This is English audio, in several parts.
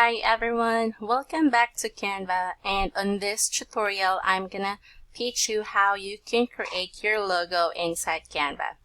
Hi everyone, welcome back to Canva, and on this tutorial I'm gonna teach you how you can create your logo inside Canva.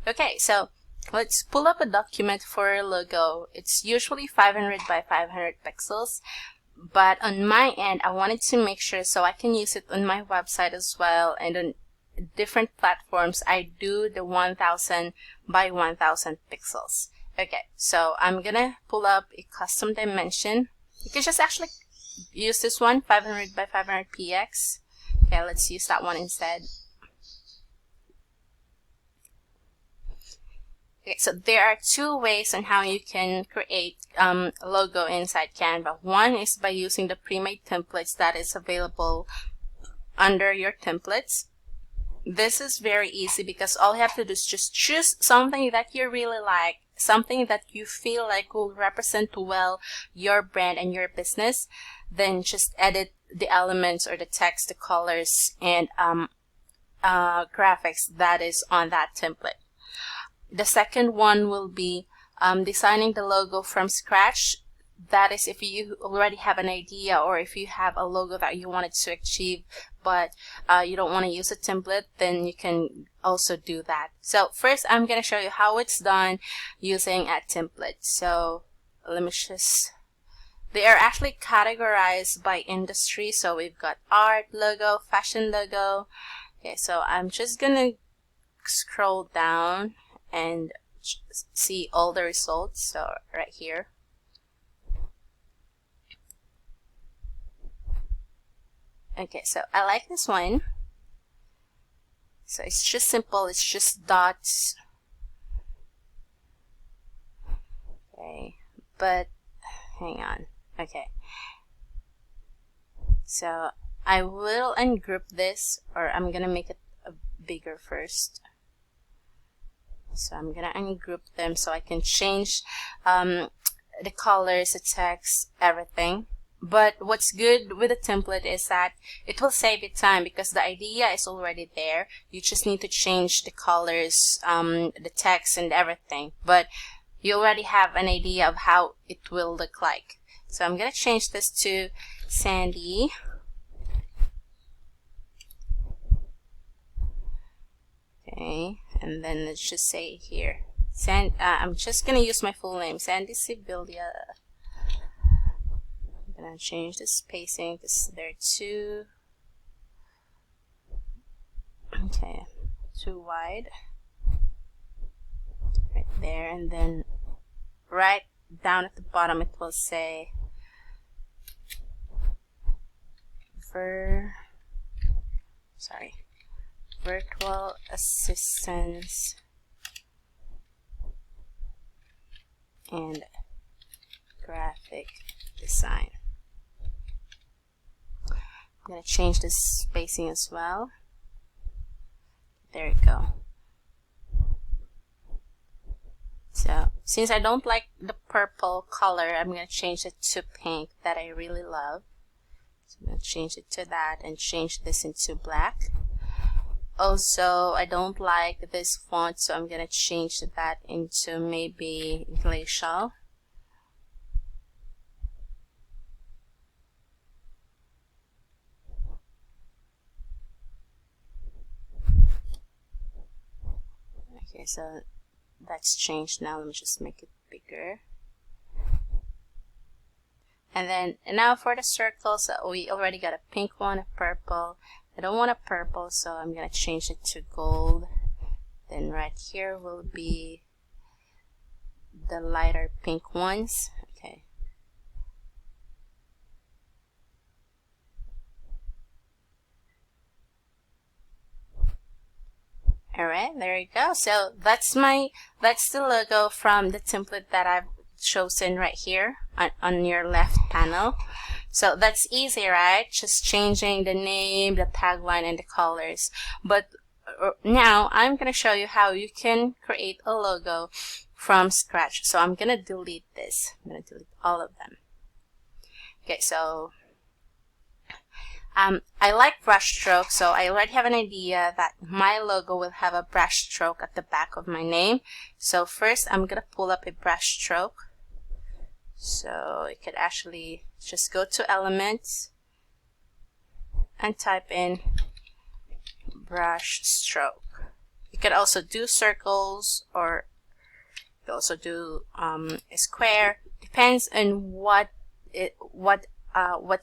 Okay, so let's pull up a document for a logo. It's usually 500 by 500 pixels, but on my end I wanted to make sure so I can use it on my website as well, and on different platforms I do the 1000 by 1000 pixels. Okay, so I'm gonna pull up a custom dimension. You can just actually use this one, 500 by 500 px. Okay, let's use that one instead. Okay, so there are two ways on how you can create a logo inside Canva. One is by using the pre-made templates that is available under your templates. This is very easy because all you have to do is just choose something that you really like, something that you feel like will represent well your brand and your business. Then just edit the elements or the text, the colors, and graphics that is on that template. The second one will be designing the logo from scratch. That is if you already have an idea, or if you have a logo that you wanted to achieve but you don't want to use a template, then you can also do that. So first I'm going to show you how it's done using a template. So let me just, they are actually categorized by industry. So we've got art logo, fashion logo. Okay, so I'm just going to scroll down and see all the results. So right here. Okay, so I like this one. So it's just simple, it's just dots. Okay, but hang on. Okay, so I will ungroup this, or I'm gonna make it bigger first. So I'm gonna ungroup them so I can change the colors, the text, everything. But what's good with a template is that it will save you time because the idea is already there. You just need to change the colors, the text, and everything. But you already have an idea of how it will look like. So I'm gonna change this to Sandy. Okay, and then let's just say here, I'm just gonna use my full name, Sandy Sibilia. I'm gonna change the spacing because they're too wide right there, and then right down at the bottom it will say virtual assistance and graphic design. I'm going to change the spacing as well. There you go. So since I don't like the purple color, I'm going to change it to pink that I really love. So I'm going to change it to that and change this into black. Also, I don't like this font, so I'm going to change that into maybe glacial. Okay, so that's changed now. Let me just make it bigger. And now for the circles, we already got a pink one, a purple. I don't want a purple, so I'm gonna change it to gold. Then right here will be the lighter pink ones. Okay. Alright, there you go. So that's the logo from the template that I've chosen right here on your left panel. So that's easy, right? Just changing the name, the tagline, and the colors. But now I'm going to show you how you can create a logo from scratch. So I'm going to delete this. I'm going to delete all of them. Okay, so I like brush stroke, so I already have an idea that my logo will have a brush stroke at the back of my name. So first I'm going to pull up a brush stroke. So you could actually just go to Elements and type in brush stroke. You could also do circles, or you could also do a square. Depends on what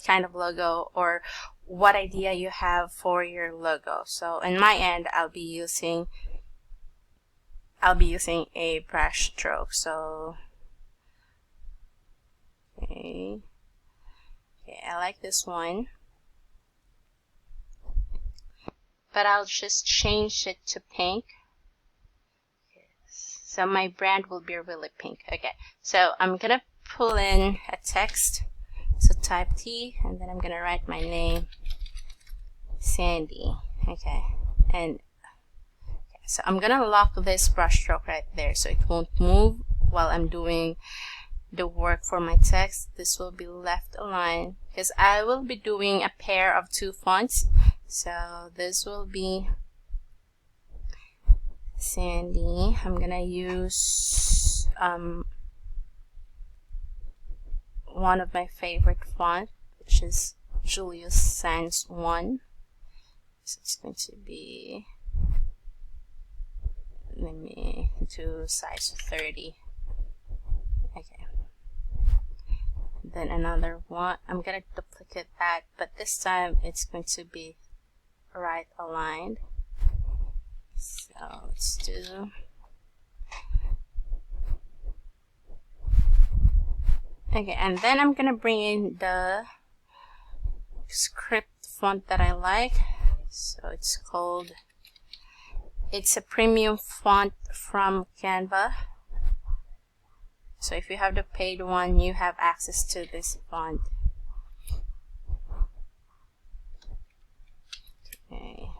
kind of logo or what idea you have for your logo. So in my end, I'll be using a brush stroke. So okay, I like this one, but I'll just change it to pink. So my brand will be really pink. Okay, so I'm gonna pull in a text. So type T, and then I'm gonna write my name, Sandy. Okay, and so I'm gonna lock this brush stroke right there so it won't move while I'm doing the work for my text. This will be left aligned because I will be doing a pair of two fonts. So this will be Sandy. I'm gonna use one of my favorite font, which is Julius Sans 1. So it's going to be, let me do size 30. Okay. Then another one. I'm gonna duplicate that, but this time it's going to be right aligned. So let's do. Okay, and then I'm gonna bring in the script font that I like. So it's a premium font from Canva. So if you have the paid one, you have access to this font. Okay.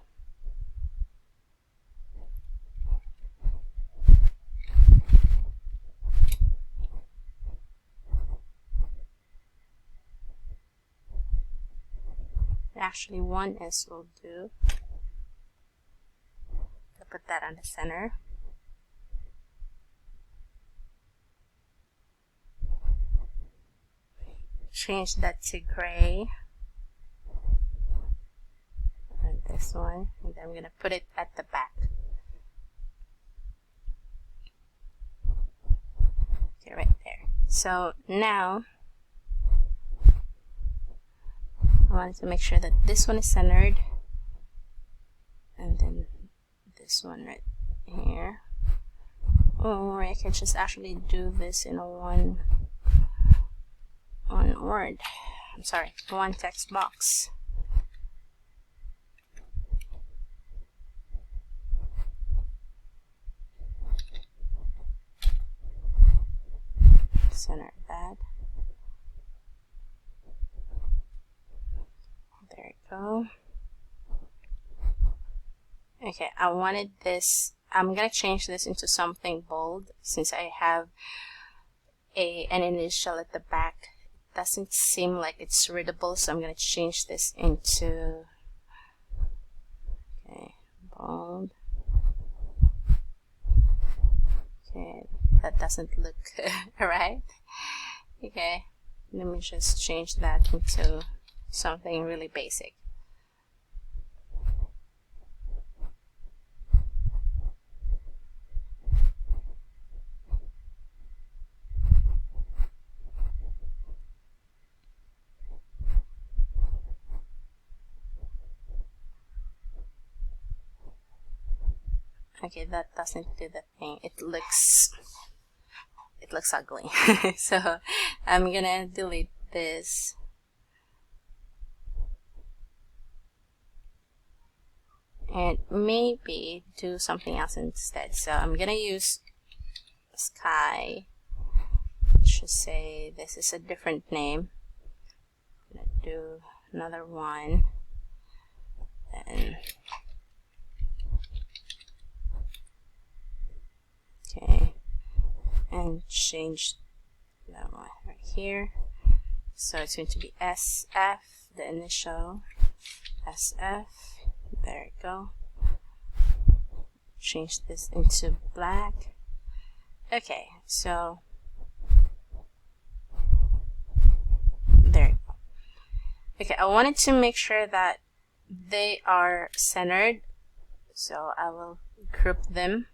Actually, 1S will do. I'll put that on the center. Change that to gray. And this one. And then I'm going to put it at the back. Okay, right there. So now, I wanted to make sure that this one is centered, and then this one right here. Or I can just actually do this in one word. I'm sorry, one text box. Center that. There you go. Okay, I wanted this. I'm gonna change this into something bold since I have an initial at the back. It doesn't seem like it's readable, so I'm gonna change this into bold. Okay, that doesn't look right. Okay, let me just change that into something really basic. Okay, that doesn't do the thing. It looks ugly. So I'm gonna delete this. And maybe do something else instead. So I'm gonna use sky. Let's just say this is a different name. I'm gonna do another one. And okay, and change that one right here. So it's going to be SF, the initial SF. There you go. Change this into black. Okay, so Okay, I wanted to make sure that they are centered, so I will group them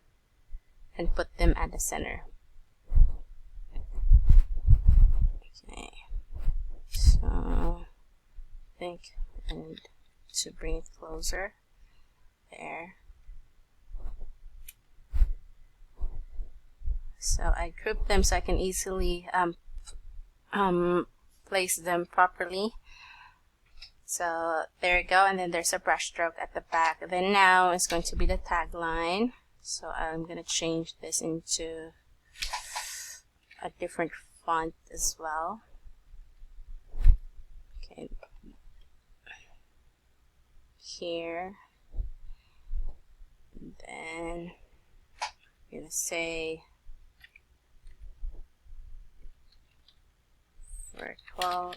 and put them at the center. Okay, so I think I need to bring it closer. There. So I group them so I can easily place them properly. So there you go, and then there's a brush stroke at the back. Then now it's going to be the tagline. So I'm going to change this into a different font as well. Okay. Here. And then I'm going to say virtual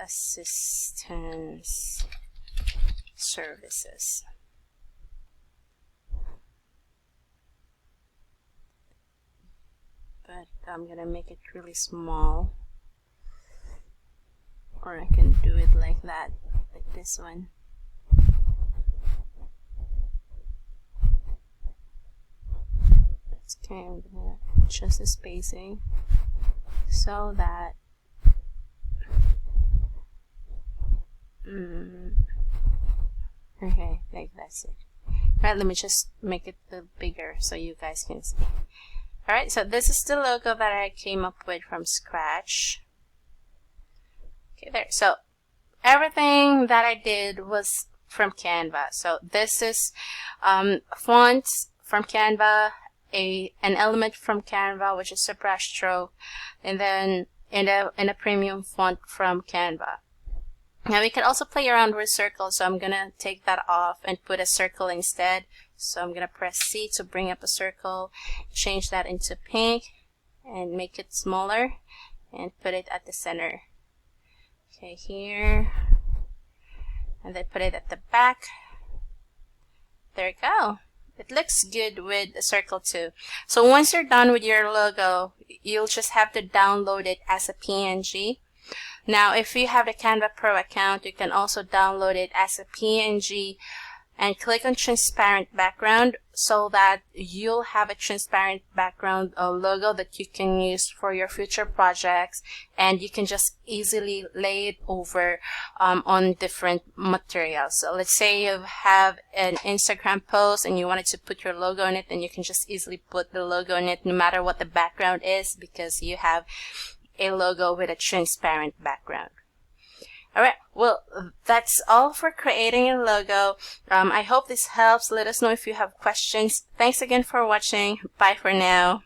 assistance services. But I'm gonna make it really small, or I can do it like that, like this one. Okay, I'm gonna adjust the spacing so that okay, like that's it. Alright, let me just make it a little bigger so you guys can see. Alright, so this is the logo that I came up with from scratch. Okay, there. So everything that I did was from Canva. So this is fonts from Canva, an element from Canva, which is a brush stroke, and then in a premium font from Canva. Now we can also play around with circles, so I'm gonna take that off and put a circle instead. So I'm gonna press C to bring up a circle, change that into pink, and make it smaller, and put it at the center. Okay, here, and then put it at the back. There you go. It looks good with a circle too. So once you're done with your logo, you'll just have to download it as a PNG. Now, if you have the Canva Pro account, you can also download it as a PNG and click on transparent background so that you'll have a transparent background logo that you can use for your future projects, and you can just easily lay it over on different materials. So let's say you have an Instagram post and you wanted to put your logo in it, then you can just easily put the logo in it no matter what the background is, because you have a logo with a transparent background. Alright, well, that's all for creating a logo. I hope this helps. Let us know if you have questions. Thanks again for watching. Bye for now.